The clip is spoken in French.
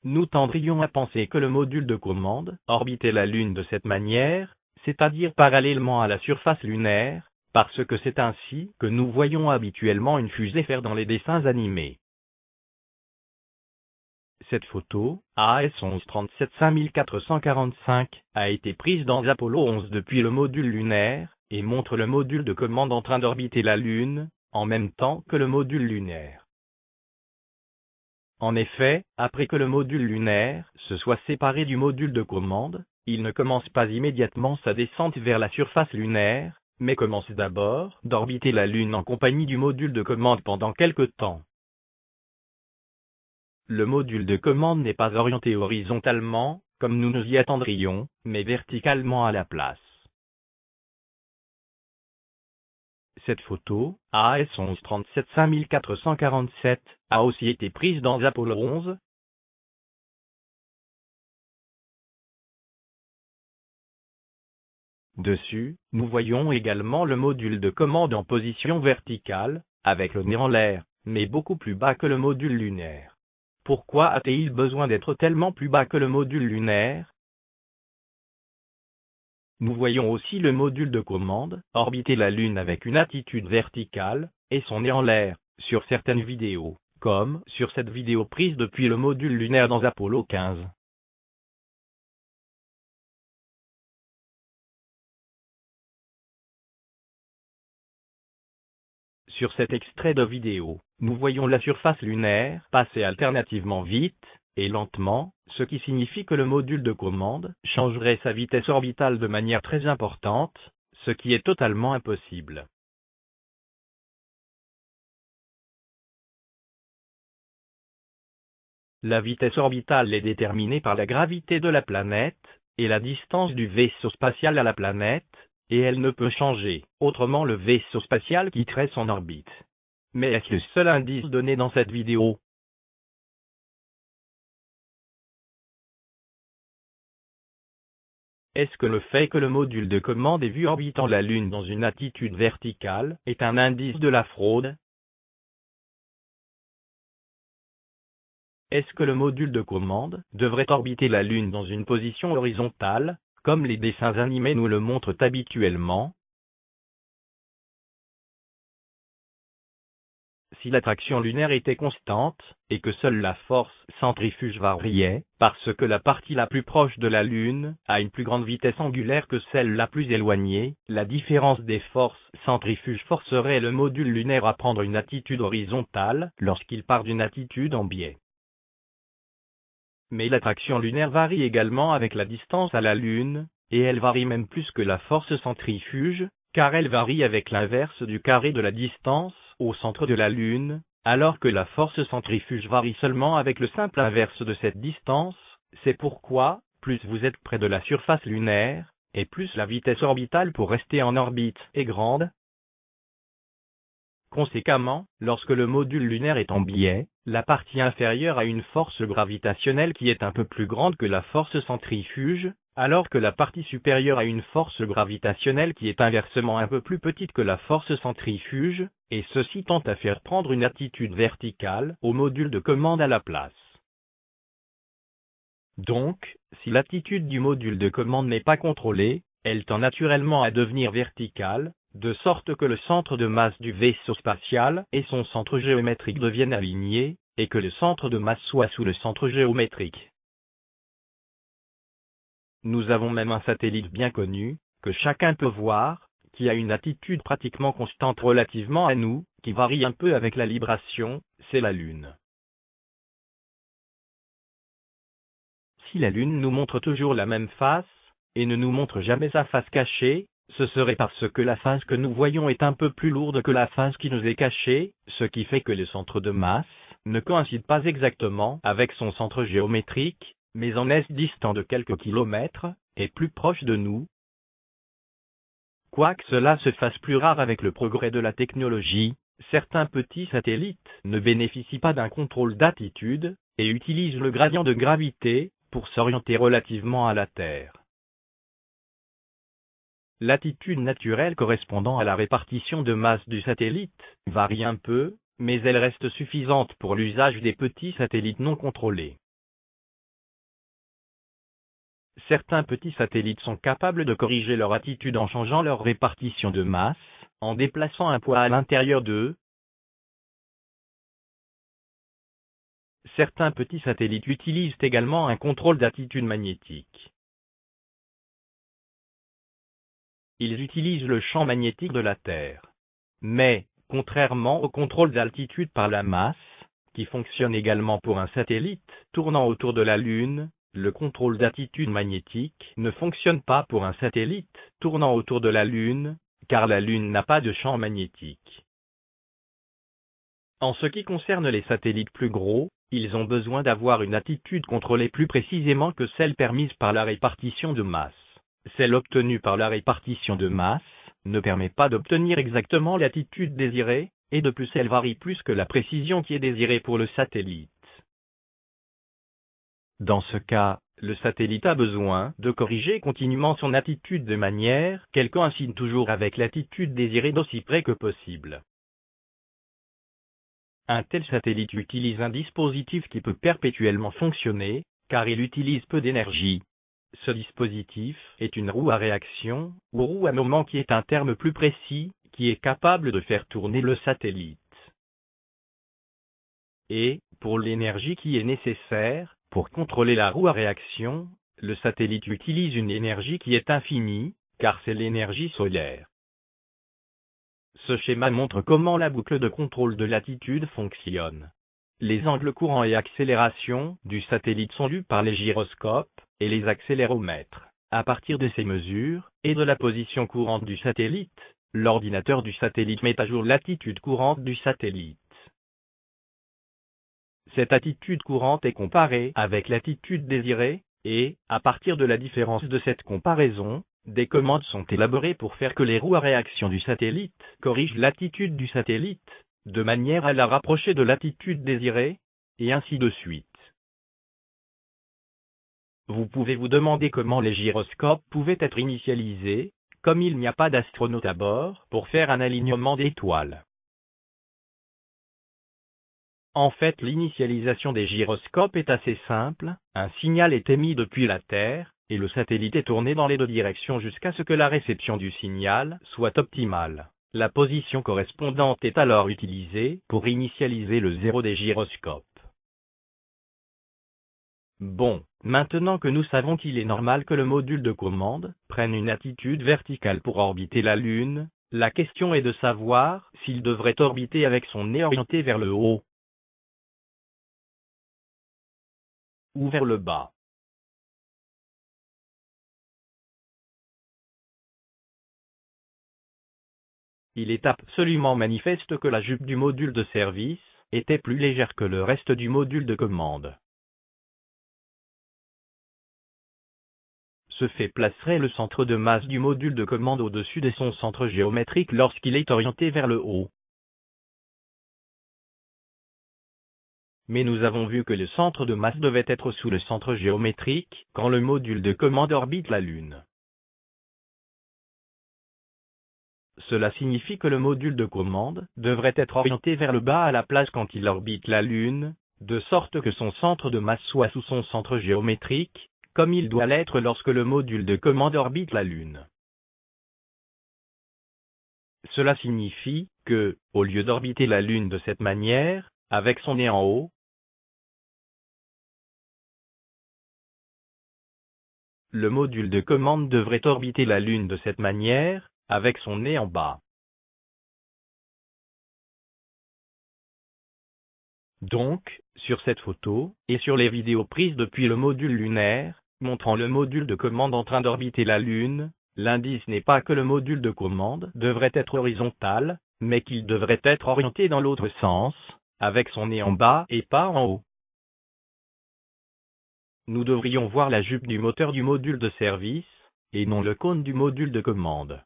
nous tendrions à penser que le module de commande orbitait la Lune de cette manière, c'est-à-dire parallèlement à la surface lunaire, parce que c'est ainsi que nous voyons habituellement une fusée faire dans les dessins animés. Cette photo, AS 1137 5445, a été prise dans Apollo 11 depuis le module lunaire, et montre le module de commande en train d'orbiter la Lune, en même temps que le module lunaire. En effet, après que le module lunaire se soit séparé du module de commande, il ne commence pas immédiatement sa descente vers la surface lunaire, mais commence d'abord d'orbiter la Lune en compagnie du module de commande pendant quelque temps. Le module de commande n'est pas orienté horizontalement, comme nous nous y attendrions, mais verticalement à la place. Cette photo, AS 1137 5447, a aussi été prise dans Apollo 11. Dessus, nous voyons également le module de commande en position verticale, avec le nez en l'air, mais beaucoup plus bas que le module lunaire. Pourquoi a-t-il besoin d'être tellement plus bas que le module lunaire? Nous voyons aussi le module de commande orbiter la Lune avec une attitude verticale, et son nez en l'air, sur certaines vidéos, comme sur cette vidéo prise depuis le module lunaire dans Apollo 15. Sur cet extrait de vidéo, nous voyons la surface lunaire passer alternativement vite et lentement, ce qui signifie que le module de commande changerait sa vitesse orbitale de manière très importante, ce qui est totalement impossible. La vitesse orbitale est déterminée par la gravité de la planète et la distance du vaisseau spatial à la planète, et elle ne peut changer, autrement le vaisseau spatial quitterait son orbite. Mais est-ce le seul indice donné dans cette vidéo? Est-ce que le fait que le module de commande est vu orbitant la Lune dans une attitude verticale est un indice de la fraude? Est-ce que le module de commande devrait orbiter la Lune dans une position horizontale, comme les dessins animés nous le montrent habituellement? Si l'attraction lunaire était constante, et que seule la force centrifuge variait, parce que la partie la plus proche de la Lune a une plus grande vitesse angulaire que celle la plus éloignée, la différence des forces centrifuges forcerait le module lunaire à prendre une attitude horizontale lorsqu'il part d'une attitude en biais. Mais l'attraction lunaire varie également avec la distance à la Lune, et elle varie même plus que la force centrifuge, car elle varie avec l'inverse du carré de la distance au centre de la Lune, alors que la force centrifuge varie seulement avec le simple inverse de cette distance. C'est pourquoi, plus vous êtes près de la surface lunaire, et plus la vitesse orbitale pour rester en orbite est grande. Conséquemment, lorsque le module lunaire est en biais, la partie inférieure a une force gravitationnelle qui est un peu plus grande que la force centrifuge, alors que la partie supérieure a une force gravitationnelle qui est inversement un peu plus petite que la force centrifuge, et ceci tend à faire prendre une attitude verticale au module de commande à la place. Donc, si l'attitude du module de commande n'est pas contrôlée, elle tend naturellement à devenir verticale, de sorte que le centre de masse du vaisseau spatial et son centre géométrique deviennent alignés, et que le centre de masse soit sous le centre géométrique. Nous avons même un satellite bien connu, que chacun peut voir, qui a une attitude pratiquement constante relativement à nous, qui varie un peu avec la libration, c'est la Lune. Si la Lune nous montre toujours la même face, et ne nous montre jamais sa face cachée, ce serait parce que la face que nous voyons est un peu plus lourde que la face qui nous est cachée, ce qui fait que le centre de masse ne coïncide pas exactement avec son centre géométrique, mais en est distant de quelques kilomètres, et plus proche de nous. Quoique cela se fasse plus rare avec le progrès de la technologie, certains petits satellites ne bénéficient pas d'un contrôle d'attitude, et utilisent le gradient de gravité pour s'orienter relativement à la Terre. L'attitude naturelle correspondant à la répartition de masse du satellite varie un peu, mais elle reste suffisante pour l'usage des petits satellites non contrôlés. Certains petits satellites sont capables de corriger leur attitude en changeant leur répartition de masse, en déplaçant un poids à l'intérieur d'eux. Certains petits satellites utilisent également un contrôle d'attitude magnétique. Ils utilisent le champ magnétique de la Terre. Mais, contrairement au contrôle d'altitude par la masse, qui fonctionne également pour un satellite tournant autour de la Lune, le contrôle d'attitude magnétique ne fonctionne pas pour un satellite tournant autour de la Lune, car la Lune n'a pas de champ magnétique. En ce qui concerne les satellites plus gros, ils ont besoin d'avoir une attitude contrôlée plus précisément que celle permise par la répartition de masse. Celle obtenue par la répartition de masse ne permet pas d'obtenir exactement l'attitude désirée, et de plus elle varie plus que la précision qui est désirée pour le satellite. Dans ce cas, le satellite a besoin de corriger continuellement son attitude de manière qu'elle coïncide toujours avec l'attitude désirée d'aussi près que possible. Un tel satellite utilise un dispositif qui peut perpétuellement fonctionner, car il utilise peu d'énergie. Ce dispositif est une roue à réaction, ou roue à moment qui est un terme plus précis, qui est capable de faire tourner le satellite. Et, pour l'énergie qui est nécessaire, pour contrôler la roue à réaction, le satellite utilise une énergie qui est infinie, car c'est l'énergie solaire. Ce schéma montre comment la boucle de contrôle de l'attitude fonctionne. Les angles courants et accélération du satellite sont lus par les gyroscopes et les accéléromètres. À partir de ces mesures et de la position courante du satellite, l'ordinateur du satellite met à jour l'attitude courante du satellite. Cette attitude courante est comparée avec l'attitude désirée, et, à partir de la différence de cette comparaison, des commandes sont élaborées pour faire que les roues à réaction du satellite corrigent l'attitude du satellite, de manière à la rapprocher de l'attitude désirée, et ainsi de suite. Vous pouvez vous demander comment les gyroscopes pouvaient être initialisés, comme il n'y a pas d'astronaute à bord, pour faire un alignement d'étoiles. En fait, l'initialisation des gyroscopes est assez simple, un signal est émis depuis la Terre, et le satellite est tourné dans les deux directions jusqu'à ce que la réception du signal soit optimale. La position correspondante est alors utilisée pour initialiser le zéro des gyroscopes. Bon, maintenant que nous savons qu'il est normal que le module de commande prenne une attitude verticale pour orbiter la Lune, la question est de savoir s'il devrait orbiter avec son nez orienté vers le haut ou vers le bas. Il est absolument manifeste que la jupe du module de service était plus légère que le reste du module de commande. Ce fait placerait le centre de masse du module de commande au-dessus de son centre géométrique lorsqu'il est orienté vers le haut. Mais nous avons vu que le centre de masse devait être sous le centre géométrique quand le module de commande orbite la Lune. Cela signifie que le module de commande devrait être orienté vers le bas à la place quand il orbite la Lune, de sorte que son centre de masse soit sous son centre géométrique, comme il doit l'être lorsque le module de commande orbite la Lune. Cela signifie que, au lieu d'orbiter la Lune de cette manière, avec son nez en haut, le module de commande devrait orbiter la Lune de cette manière, avec son nez en bas. Donc, sur cette photo, et sur les vidéos prises depuis le module lunaire, montrant le module de commande en train d'orbiter la Lune, l'indice n'est pas que le module de commande devrait être horizontal, mais qu'il devrait être orienté dans l'autre sens, avec son nez en bas et pas en haut. Nous devrions voir la jupe du moteur du module de service, et non le cône du module de commande.